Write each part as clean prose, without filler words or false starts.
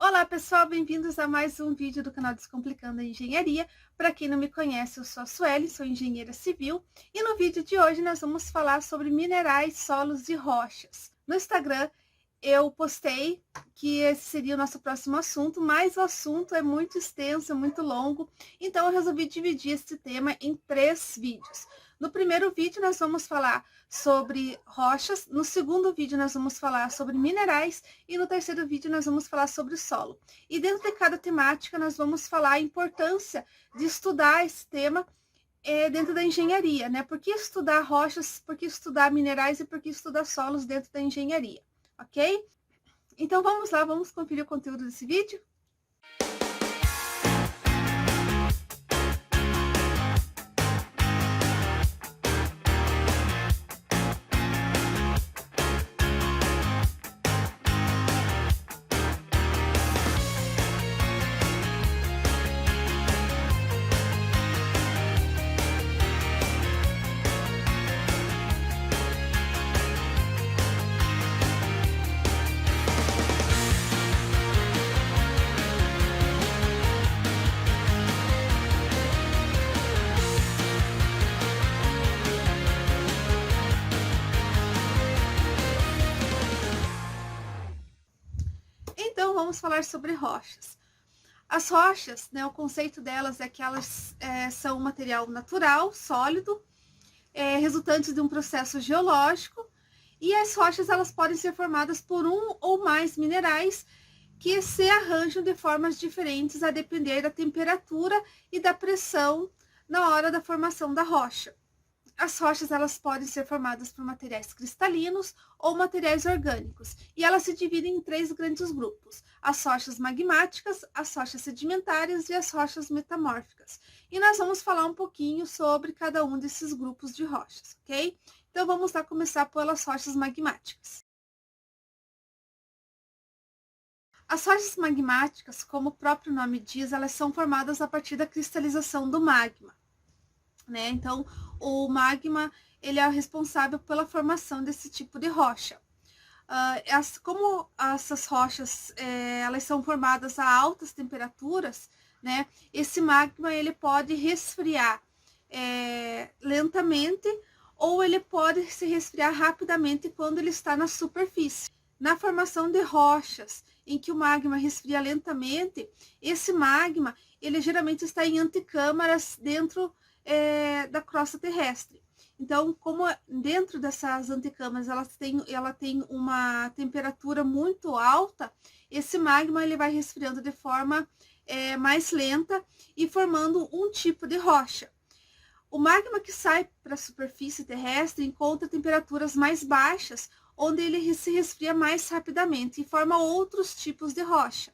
Olá pessoal, bem-vindos a mais um vídeo do canal Descomplicando a Engenharia. Para quem não me conhece, eu sou a Sueli, sou engenheira civil e no vídeo de hoje nós vamos falar sobre minerais, solos e rochas. No Instagram eu postei que esse seria o nosso próximo assunto, mas o assunto é muito extenso, é muito longo, então eu resolvi dividir esse tema em 3 vídeos. No primeiro vídeo nós vamos falar sobre rochas, no segundo vídeo nós vamos falar sobre minerais e no terceiro vídeo nós vamos falar sobre o solo. E dentro de cada temática nós vamos falar a importância de estudar esse tema dentro da engenharia, né? Por que estudar rochas, por que estudar minerais e por que estudar solos dentro da engenharia, ok? Então vamos lá, vamos conferir o conteúdo desse vídeo? Então vamos falar sobre rochas. As rochas, né, o conceito delas é que elas são um material natural, sólido, resultantes de um processo geológico, e as rochas elas podem ser formadas por um ou mais minerais que se arranjam de formas diferentes a depender da temperatura e da pressão na hora da formação da rocha. As rochas elas podem ser formadas por materiais cristalinos ou materiais orgânicos, e elas se dividem em 3 grandes grupos: as rochas magmáticas, as rochas sedimentares e as rochas metamórficas. E nós vamos falar um pouquinho sobre cada um desses grupos de rochas, ok? Então vamos lá começar pelas rochas magmáticas. As rochas magmáticas, como o próprio nome diz, elas são formadas a partir da cristalização do magma, né? Então, o magma ele é o responsável pela formação desse tipo de rocha. Como essas rochas elas são formadas a altas temperaturas, né? Esse magma ele pode resfriar lentamente ou ele pode se resfriar rapidamente quando ele está na superfície. Na formação de rochas em que o magma resfria lentamente, esse magma ele geralmente está em antecâmaras dentro da crosta terrestre. Então, como dentro dessas antecâmaras ela tem uma temperatura muito alta, esse magma ele vai resfriando de forma mais lenta e formando um tipo de rocha. O magma que sai para a superfície terrestre encontra temperaturas mais baixas, onde ele se resfria mais rapidamente e forma outros tipos de rocha.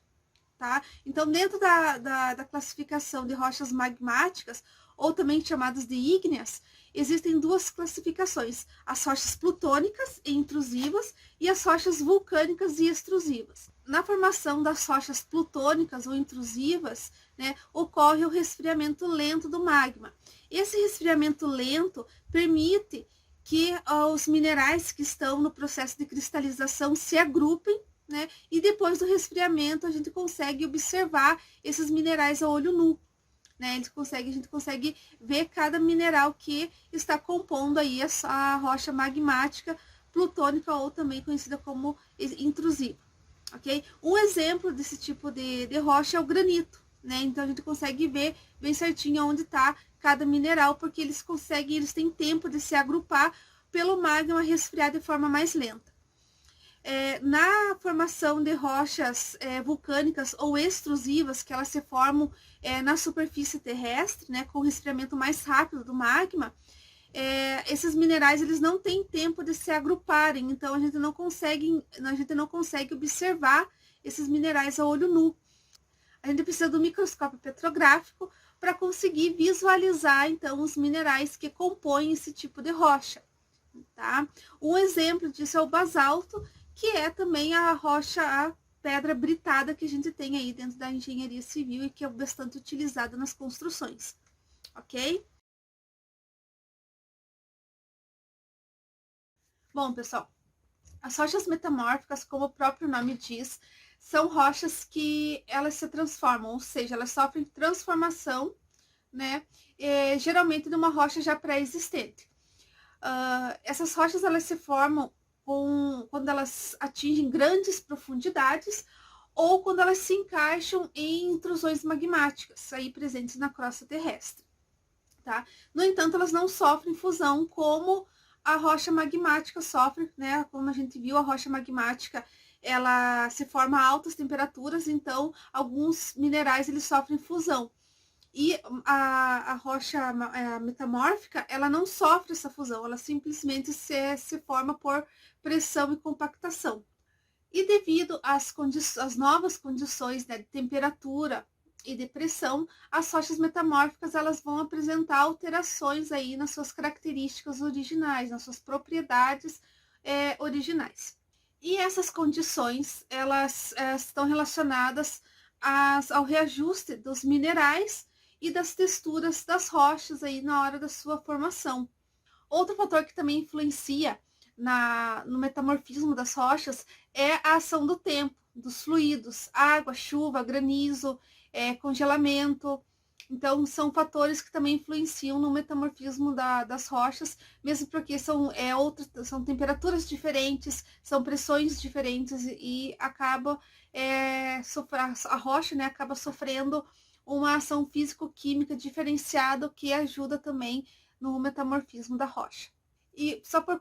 Tá? Então, dentro da classificação de rochas magmáticas, ou também chamadas de ígneas, existem 2 classificações: as rochas plutônicas e intrusivas e as rochas vulcânicas e extrusivas. Na formação das rochas plutônicas ou intrusivas, né, ocorre o resfriamento lento do magma. Esse resfriamento lento permite que os minerais que estão no processo de cristalização se agrupem, né? E depois do resfriamento a gente consegue observar esses minerais a olho nu, né? A gente consegue ver cada mineral que está compondo aí a rocha magmática plutônica, ou também conhecida como intrusiva, ok? Um exemplo desse tipo de rocha é o granito, né? Então a gente consegue ver bem certinho onde está cada mineral, porque eles têm tempo de se agrupar pelo magma resfriar de forma mais lenta. Na formação de rochas vulcânicas ou extrusivas, que elas se formam na superfície terrestre, né, com o resfriamento mais rápido do magma, esses minerais eles não têm tempo de se agruparem, então a gente não consegue observar esses minerais a olho nu. A gente precisa do microscópio petrográfico para conseguir visualizar então os minerais que compõem esse tipo de rocha. Tá? Um exemplo disso é o basalto, que é também a pedra britada que a gente tem aí dentro da engenharia civil e que é bastante utilizada nas construções, ok? Bom, pessoal, as rochas metamórficas, como o próprio nome diz, são rochas que elas se transformam, ou seja, elas sofrem transformação, né? Geralmente numa rocha já pré-existente. Essas rochas elas se formam quando elas atingem grandes profundidades ou quando elas se encaixam em intrusões magmáticas aí presentes na crosta terrestre, tá? No entanto, elas não sofrem fusão como a rocha magmática sofre, né? Como a gente viu, a rocha magmática ela se forma a altas temperaturas, então alguns minerais eles sofrem fusão. E a rocha metamórfica, ela não sofre essa fusão, ela simplesmente se forma por pressão e compactação. E devido às novas condições, né, de temperatura e de pressão, as rochas metamórficas elas vão apresentar alterações aí nas suas características originais, nas suas propriedades originais. E essas condições elas estão relacionadas ao reajuste dos minerais e das texturas das rochas aí na hora da sua formação. Outro fator que também influencia no metamorfismo das rochas é a ação do tempo, dos fluidos, água, chuva, granizo, congelamento. Então, são fatores que também influenciam no metamorfismo das rochas, mesmo porque são temperaturas diferentes, são pressões diferentes e acaba a rocha, né, acaba sofrendo uma ação físico-química diferenciada que ajuda também no metamorfismo da rocha. E só por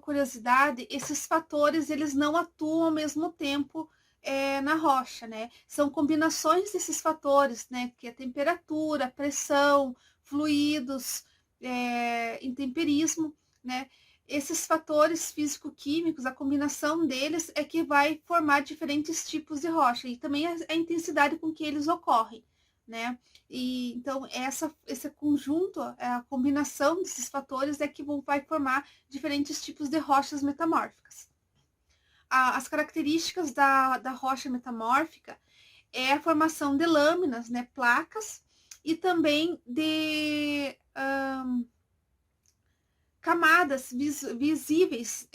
curiosidade, esses fatores eles não atuam ao mesmo tempo na rocha, né? São combinações desses fatores, né? Que é temperatura, pressão, fluidos, intemperismo, né? Esses fatores físico-químicos, a combinação deles é que vai formar diferentes tipos de rocha e também a intensidade com que eles ocorrem, né? E então esse conjunto, a combinação desses fatores é que vai formar diferentes tipos de rochas metamórficas. As características da rocha metamórfica é a formação de lâminas, né, placas, e também de camadas visíveis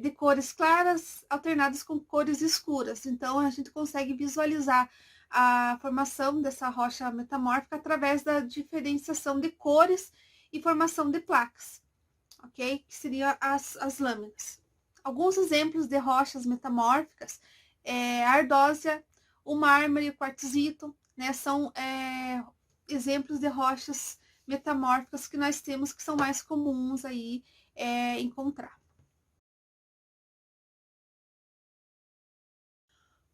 de cores claras alternadas com cores escuras. Então a gente consegue visualizar a formação dessa rocha metamórfica através da diferenciação de cores e formação de placas, ok? Que seriam as lâminas. Alguns exemplos de rochas metamórficas a ardósia, o mármore e o quartzito, né? São exemplos de rochas metamórficas que nós temos que são mais comuns aí encontrar.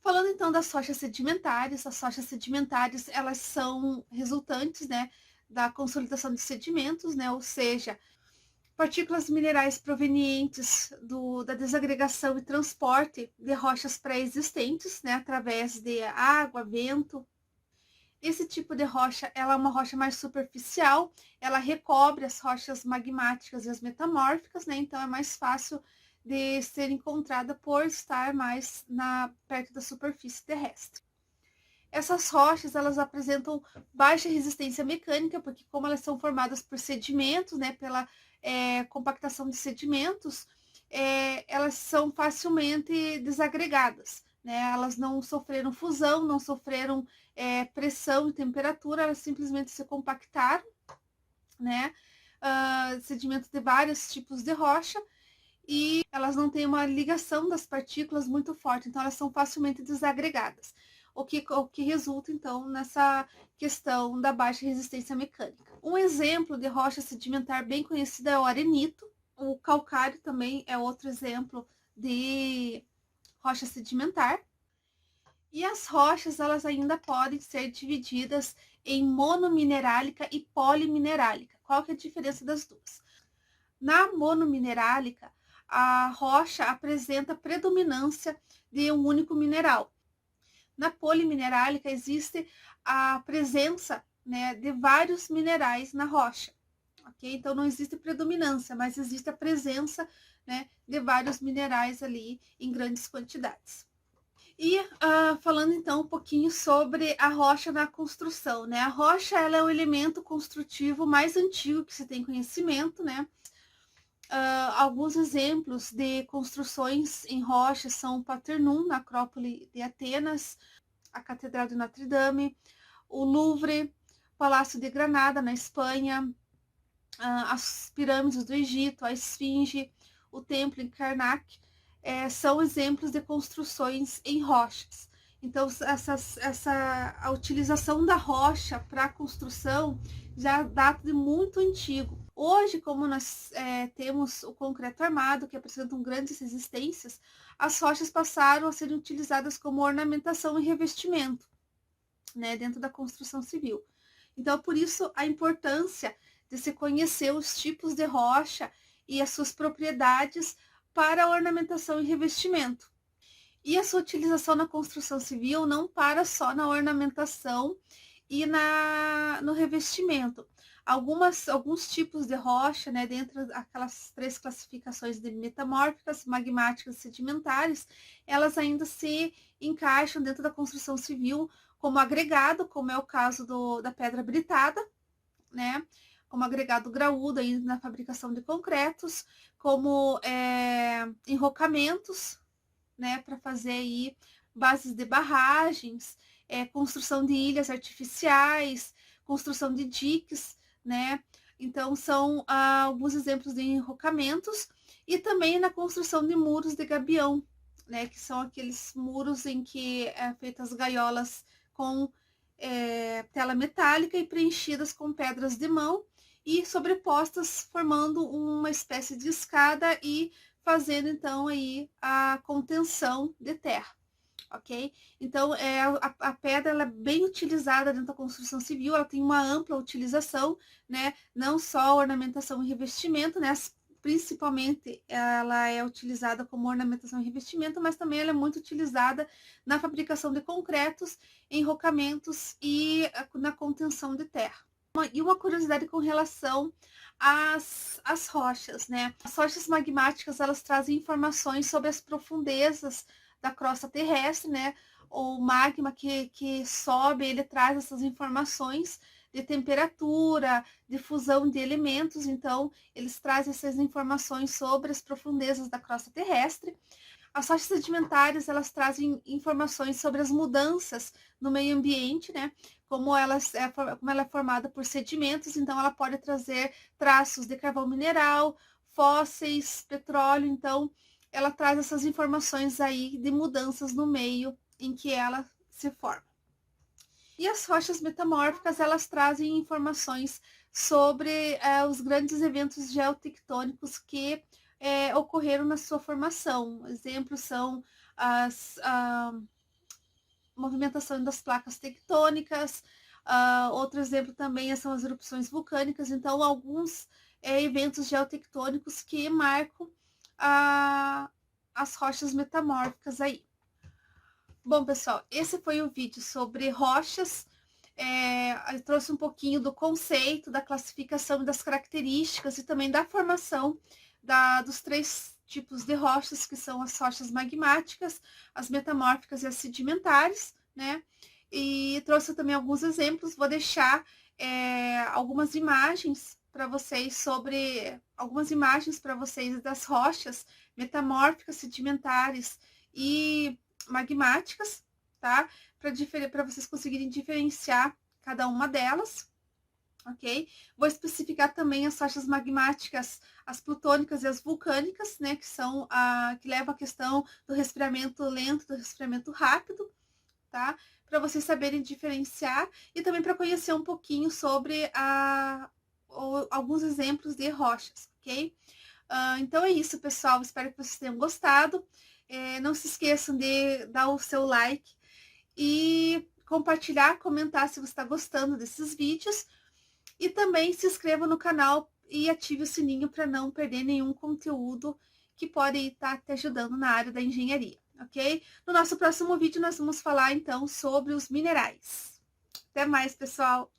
Falando então das rochas sedimentares, as rochas sedimentares elas são resultantes, né, da consolidação de sedimentos, né, ou seja, partículas minerais provenientes da desagregação e transporte de rochas pré-existentes, né, através de água, vento. Esse tipo de rocha, ela é uma rocha mais superficial, ela recobre as rochas magmáticas e as metamórficas, né, então é mais fácil de ser encontrada por estar mais perto da superfície terrestre. Essas rochas, elas apresentam baixa resistência mecânica, porque como elas são formadas por sedimentos, né, pela compactação de sedimentos, elas são facilmente desagregadas, né, elas não sofreram fusão, não sofreram pressão e temperatura, elas simplesmente se compactaram, né, sedimentos de vários tipos de rocha, e elas não têm uma ligação das partículas muito forte, então elas são facilmente desagregadas, o que resulta então nessa questão da baixa resistência mecânica. Um exemplo de rocha sedimentar bem conhecida é o arenito, o calcário também é outro exemplo de rocha sedimentar. E as rochas, elas ainda podem ser divididas em monominerálica e poliminerálica. Qual que é a diferença das duas? Na monominerálica, a rocha apresenta predominância de um único mineral. Na poliminerálica, existe a presença, né, de vários minerais na rocha. Okay? Então, não existe predominância, mas existe a presença, né, de vários minerais ali em grandes quantidades. E falando então um pouquinho sobre a rocha na construção, né? A rocha ela é o elemento construtivo mais antigo que se tem conhecimento, né? Alguns exemplos de construções em rocha são o Paternum, na Acrópole de Atenas, a Catedral de Notre Dame, o Louvre, o Palácio de Granada, na Espanha, as pirâmides do Egito, a Esfinge, o Templo em Karnak, são exemplos de construções em rochas. Então, a utilização da rocha para a construção já data de muito antigo. Hoje, como nós temos o concreto armado, que apresentam grandes resistências, as rochas passaram a ser utilizadas como ornamentação e revestimento, né, dentro da construção civil. Então, por isso, a importância de se conhecer os tipos de rocha e as suas propriedades para a ornamentação e revestimento. E a sua utilização na construção civil não para só na ornamentação e no revestimento. Alguns tipos de rocha, né, dentro daquelas 3 classificações de metamórficas, magmáticas e sedimentares, elas ainda se encaixam dentro da construção civil como agregado, como é o caso da pedra britada, né, como agregado graúdo aí na fabricação de concretos, como enrocamentos, né, para fazer aí bases de barragens, construção de ilhas artificiais, construção de diques, né? Então, são alguns exemplos de enrocamentos e também na construção de muros de gabião, né? Que são aqueles muros em que feitas gaiolas com tela metálica e preenchidas com pedras de mão e sobrepostas, formando uma espécie de escada e fazendo então aí a contenção de terra, ok? Então a pedra ela é bem utilizada dentro da construção civil, ela tem uma ampla utilização, né? Não só ornamentação e revestimento, né? Principalmente ela é utilizada como ornamentação e revestimento, mas também ela é muito utilizada na fabricação de concretos, enrocamentos e na contenção de terra. E uma curiosidade com relação às rochas, né? As rochas magmáticas, elas trazem informações sobre as profundezas da crosta terrestre, né? O magma que sobe, ele traz essas informações de temperatura, de fusão de elementos, então eles trazem essas informações sobre as profundezas da crosta terrestre. As rochas sedimentares, elas trazem informações sobre as mudanças no meio ambiente, né? Como ela é formada por sedimentos, então ela pode trazer traços de carvão mineral, fósseis, petróleo, então ela traz essas informações aí de mudanças no meio em que ela se forma. E as rochas metamórficas, elas trazem informações sobre os grandes eventos geotectônicos que ocorreram na sua formação. Exemplos são a movimentação das placas tectônicas, outro exemplo também são as erupções vulcânicas, então alguns eventos geotectônicos que marcam as rochas metamórficas aí. Bom, pessoal, esse foi o vídeo sobre rochas. Eu trouxe um pouquinho do conceito, da classificação e das características e também da formação dos 3 tipos de rochas, que são as rochas magmáticas, as metamórficas e as sedimentares, né? E trouxe também alguns exemplos, vou deixar algumas imagens para vocês das rochas metamórficas, sedimentares e magmáticas, tá? Para vocês conseguirem diferenciar cada uma delas, ok? Vou especificar também as rochas magmáticas, as plutônicas e as vulcânicas, né? Que levam a questão do resfriamento lento, do resfriamento rápido, tá? Para vocês saberem diferenciar e também para conhecer um pouquinho sobre alguns exemplos de rochas, ok? Então é isso, pessoal. Espero que vocês tenham gostado. Não se esqueçam de dar o seu like e compartilhar, comentar se você está gostando desses vídeos. E também se inscreva no canal e ative o sininho para não perder nenhum conteúdo que pode estar te ajudando na área da engenharia, ok? No nosso próximo vídeo nós vamos falar então sobre os minerais. Até mais, pessoal!